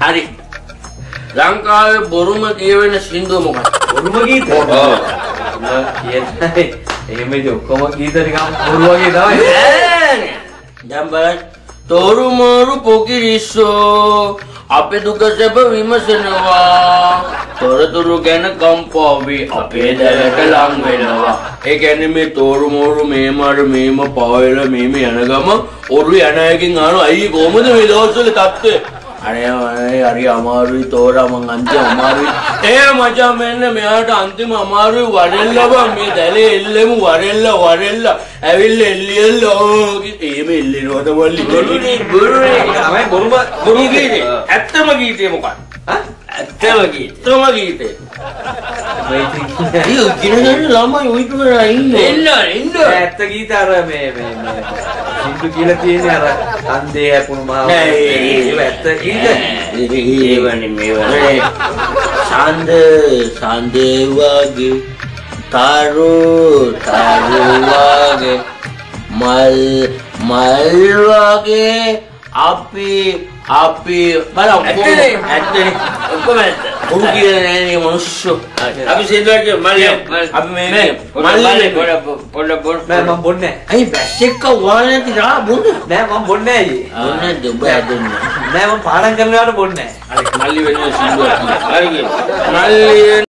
හරි. ලංකාවේ බොරුම කියවෙන සින්දුව මොකක්ද? බොරුම ගීත. ඔව්. කියන්නේ එහෙමද ඔක්කොම ගීත නිකන් බොරු වගේ තමයි. දැන් බලන්න. තොරු මොරු පොකිරිස්සෝ අපේ දුක සැප විමසනවා. තොරතුරු ගැන කම්පාවි අපේ දැලට ලං වෙනවා. ඒ කියන්නේ මේ තොරු මොරු මේමර මේම පාවෙල මේම යන ගම ඔරු යන එකකින් අහනවා අයියේ කොහමද මේ දවස්වල තත්ත්වය? අනේ හරි අමාරුයි තෝරා මං අන්තිම අමාරුයි. මචං මෙන්න මෙයාට අන්තිම අමාරුයි වඩෙල්ල බං මේ දැලේ එල්ලෙමු වඩෙල්ල ඇවිල්ලා එල්ලියල්ල එහෙම එල්ලෙනවද මල්ලි බොරුනේ තමයි බොරු ගීතේ. ඇත්තම ගීතේ මොකක්ද? ඇත්තම ගීතේ. මේ කිනගෙන ළමයි ඔය තුරා ඉන්නේ. ඉන්න. ඇත්ත ගීත අර මේ සින්දු කියලා තියෙන්නේ අර අන්දේ අපුණු මහ. නෑ ඒක ඇත්ත ගීත. ඒවනේ මේවනේ. සඳේ වගේ තරු වගේ මල් වගේ අපි බල ඇත්තනේ ඔක්කොම ඇත්ත. උන් කියන්නේ නේ මිනිස්සු. අපි සින්දුවට මල්ලි අපි මේ මල්ලි පොඩ නෑ මම බොන්නේ නෑ. අයි බැස් එක වාලේ නැති රා බොන්න. නෑ මම බොන්නේ නෑ අයියේ. බොන්නේ දුබ ඇදුන්නේ. නෑ මම පාඩම් කරනවාට බොන්නේ නෑ. අර මල්ලි වෙන සින්දුවක්. හරි මල්ලි